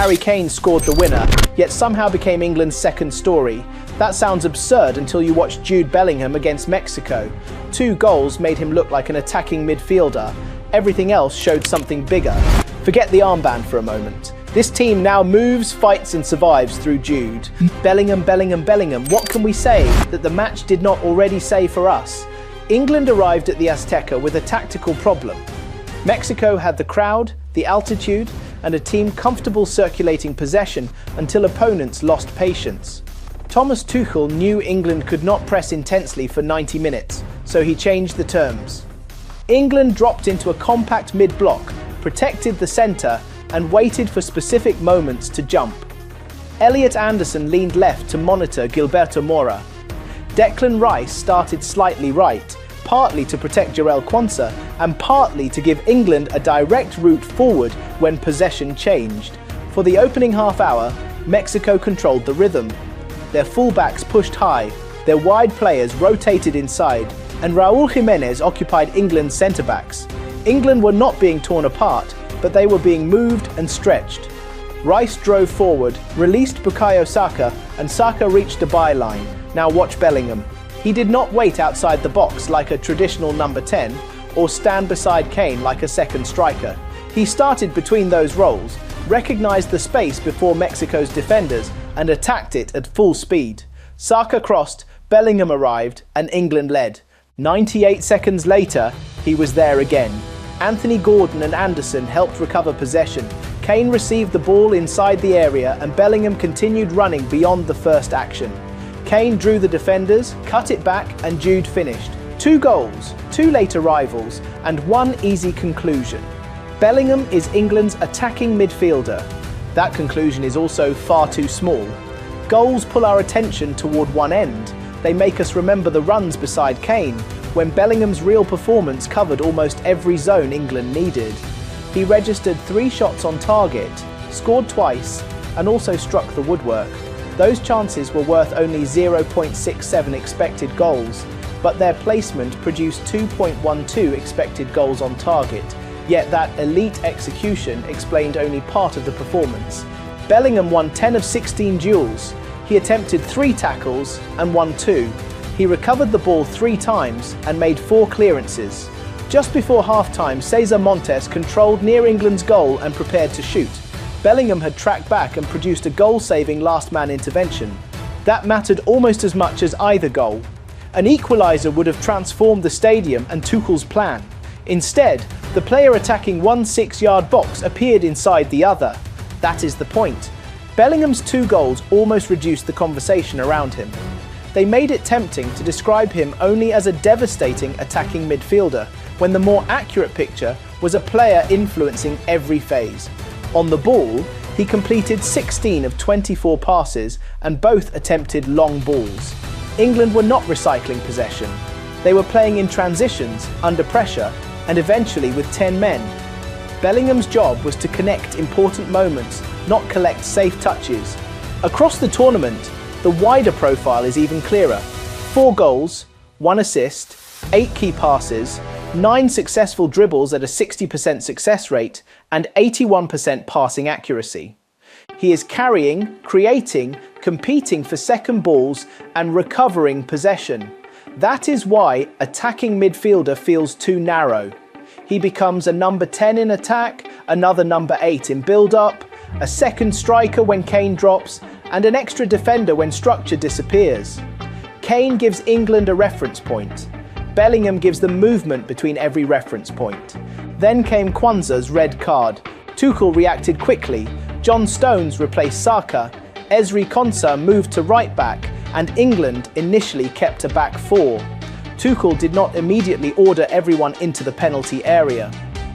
Harry Kane scored the winner, yet somehow became England's second story. That sounds absurd until you watch Jude Bellingham against Mexico. 2 goals made him look like an attacking midfielder. Everything else showed something bigger. Forget the armband for a moment. This team now moves, fights and survives through Jude. Bellingham, Bellingham, Bellingham. What can we say that the match did not already say for us? England arrived at the Azteca with a tactical problem. Mexico had the crowd, the altitude, and a team comfortable circulating possession until opponents lost patience. Thomas Tuchel knew England could not press intensely for 90 minutes, so he changed the terms. England dropped into a compact mid-block, protected the centre, and waited for specific moments to jump. Elliot Anderson leaned left to monitor Gilberto Mora. Declan Rice started slightly right, partly to protect Quansah and partly to give England a direct route forward when possession changed. For the opening half hour, Mexico controlled the rhythm. Their fullbacks pushed high, their wide players rotated inside, and Raúl Jiménez occupied England's centre-backs. England were not being torn apart, but they were being moved and stretched. Rice drove forward, released Bukayo Saka, and Saka reached the byline. Now watch Bellingham. He did not wait outside the box like a traditional number 10, or stand beside Kane like a second striker. He started between those roles, recognised the space before Mexico's defenders, and attacked it at full speed. Saka crossed, Bellingham arrived, and England led. 98 seconds later, he was there again. Anthony Gordon and Anderson helped recover possession. Kane received the ball inside the area and Bellingham continued running beyond the first action. Kane drew the defenders, cut it back and Jude finished. 2 goals, 2 late arrivals and 1 easy conclusion. Bellingham is England's attacking midfielder. That conclusion is also far too small. Goals pull our attention toward one end. They make us remember the runs beside Kane, when Bellingham's real performance covered almost every zone England needed. He registered 3 shots on target, scored twice, and also struck the woodwork. Those chances were worth only 0.67 expected goals, but their placement produced 2.12 expected goals on target, yet that elite execution explained only part of the performance. Bellingham won 10 of 16 duels. He attempted 3 tackles and won 2. He recovered the ball 3 times and made 4 clearances. Just before half-time, Cesar Montes controlled near England's goal and prepared to shoot. Bellingham had tracked back and produced a goal-saving last-man intervention. That mattered almost as much as either goal. An equaliser would have transformed the stadium and Tuchel's plan. Instead, the player attacking one 6-yard box appeared inside the other. That is the point. Bellingham's 2 goals almost reduced the conversation around him. They made it tempting to describe him only as a devastating attacking midfielder, when the more accurate picture was a player influencing every phase. On the ball, he completed 16 of 24 passes and both attempted long balls. England were not recycling possession. They were playing in transitions, under pressure, and eventually with 10 men. Bellingham's job was to connect important moments, not collect safe touches. Across the tournament, the wider profile is even clearer. 4 goals, 1 assist, 8 key passes, 9 successful dribbles at a 60% success rate, and 81% passing accuracy. He is carrying, creating, competing for second balls, and recovering possession. That is why attacking midfielder feels too narrow. He becomes a number 10 in attack, another number 8 in build-up, a second striker when Kane drops, and an extra defender when structure disappears. Kane gives England a reference point. Bellingham gives them movement between every reference point. Then came Quansah's red card. Tuchel reacted quickly. John Stones replaced Saka. Ezri Konsa moved to right back, and England initially kept a back 4. Tuchel did not immediately order everyone into the penalty area.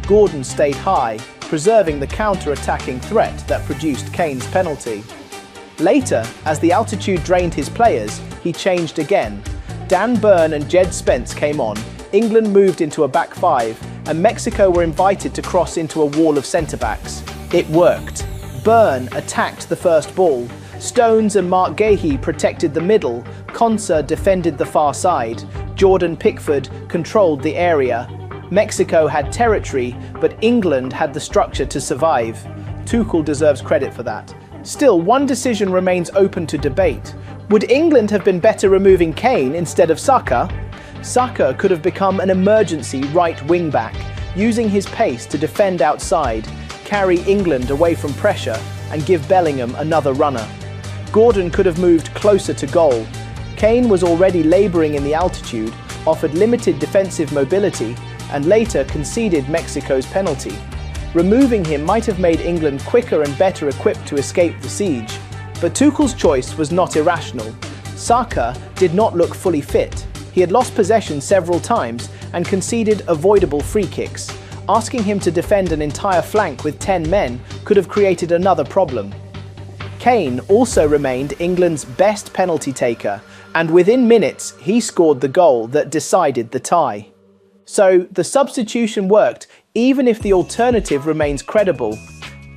Gordon stayed high, preserving the counter-attacking threat that produced Kane's penalty. Later, as the altitude drained his players, he changed again. Dan Burn and Jed Spence came on, England moved into a back 5, and Mexico were invited to cross into a wall of centre-backs. It worked. Burn attacked the first ball. Stones and Mark Gahey protected the middle. Quansah defended the far side. Jordan Pickford controlled the area. Mexico had territory, but England had the structure to survive. Tuchel deserves credit for that. Still, one decision remains open to debate. Would England have been better removing Kane instead of Saka? Saka could have become an emergency right wing-back, using his pace to defend outside, carry England away from pressure, and give Bellingham another runner. Gordon could have moved closer to goal. Kane was already labouring in the altitude, offered limited defensive mobility, and later conceded Mexico's penalty. Removing him might have made England quicker and better equipped to escape the siege. But Tuchel's choice was not irrational. Saka did not look fully fit. He had lost possession several times and conceded avoidable free kicks. Asking him to defend an entire flank with 10 men could have created another problem. Kane also remained England's best penalty taker, and within minutes he scored the goal that decided the tie. So the substitution worked, even if the alternative remains credible.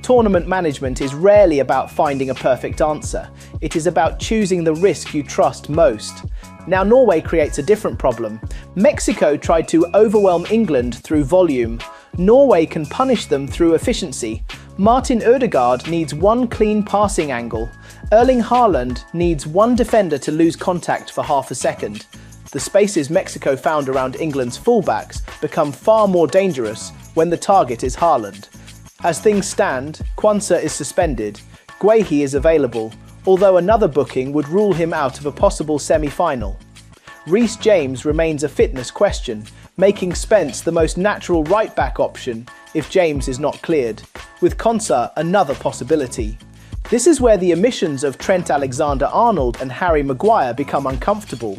Tournament management is rarely about finding a perfect answer. It is about choosing the risk you trust most. Now Norway creates a different problem. Mexico tried to overwhelm England through volume. Norway can punish them through efficiency. Martin Ødegaard needs one clean passing angle. Erling Haaland needs one defender to lose contact for half a second. The spaces Mexico found around England's fullbacks become far more dangerous when the target is Haaland. As things stand, Quansah is suspended. Guehi is available, although another booking would rule him out of a possible semi-final. Reece James remains a fitness question, making Spence the most natural right-back option if James is not cleared, with Quansah another possibility. This is where the omissions of Trent Alexander-Arnold and Harry Maguire become uncomfortable.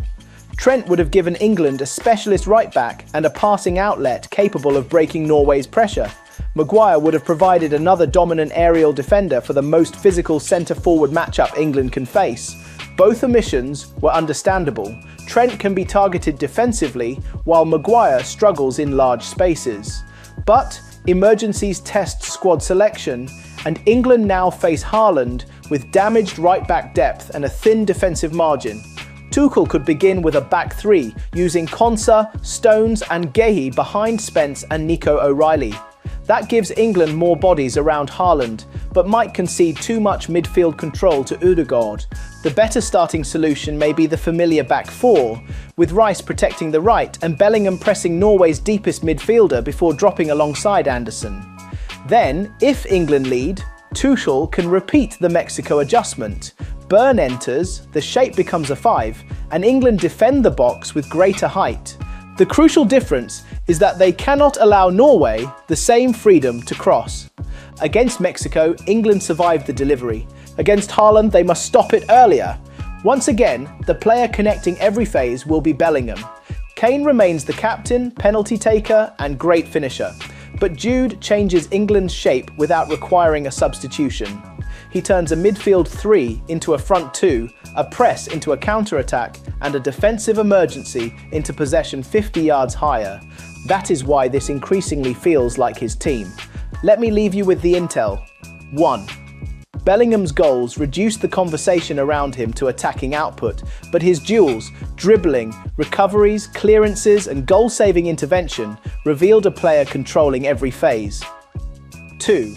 Trent would have given England a specialist right-back and a passing outlet capable of breaking Norway's pressure. Maguire would have provided another dominant aerial defender for the most physical centre-forward matchup England can face. Both omissions were understandable. Trent can be targeted defensively, while Maguire struggles in large spaces. But emergencies test squad selection, and England now face Haaland with damaged right-back depth and a thin defensive margin. Tuchel could begin with a back three, using Quansah, Stones and Guehi behind Spence and Nico O'Reilly. That gives England more bodies around Haaland, but might concede too much midfield control to Ødegaard. The better starting solution may be the familiar back four, with Rice protecting the right and Bellingham pressing Norway's deepest midfielder before dropping alongside Anderson. Then, if England lead, Tuchel can repeat the Mexico adjustment. Burn enters, the shape becomes a 5, and England defend the box with greater height. The crucial difference is that they cannot allow Norway the same freedom to cross. Against Mexico, England survived the delivery. Against Haaland, they must stop it earlier. Once again, the player connecting every phase will be Bellingham. Kane remains the captain, penalty taker, and great finisher. But Jude changes England's shape without requiring a substitution. He turns a midfield 3 into a front 2, a press into a counter-attack, and a defensive emergency into possession 50 yards higher. That is why this increasingly feels like his team. Let me leave you with the intel. 1. Bellingham's goals reduced the conversation around him to attacking output, but his duels, dribbling, recoveries, clearances, and goal-saving intervention revealed a player controlling every phase. 2.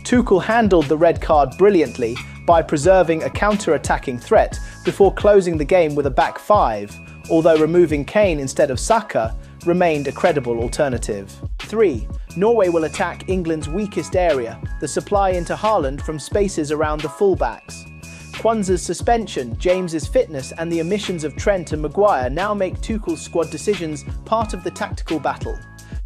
Tuchel handled the red card brilliantly by preserving a counter-attacking threat before closing the game with a back 5, although removing Kane instead of Saka remained a credible alternative. 3. Norway will attack England's weakest area, the supply into Haaland from spaces around the fullbacks. Quansah's suspension, James's fitness, and the omissions of Trent and Maguire now make Tuchel's squad decisions part of the tactical battle.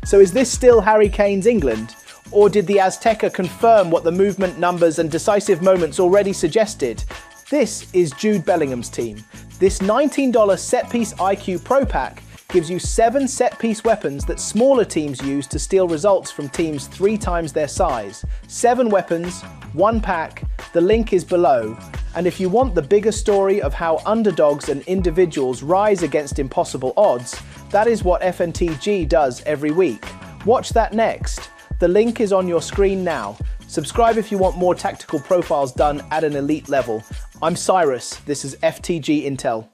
So is this still Harry Kane's England? Or did the Azteca confirm what the movement, numbers, and decisive moments already suggested? This is Jude Bellingham's team. This $19 set-piece IQ Pro Pack gives you 7 set-piece weapons that smaller teams use to steal results from teams 3 times their size. 7 weapons, 1 pack, the link is below. And if you want the bigger story of how underdogs and individuals rise against impossible odds, that is what FNTG does every week. Watch that next. The link is on your screen now. Subscribe if you want more tactical profiles done at an elite level. I'm Cyrus, this is FTG Intel.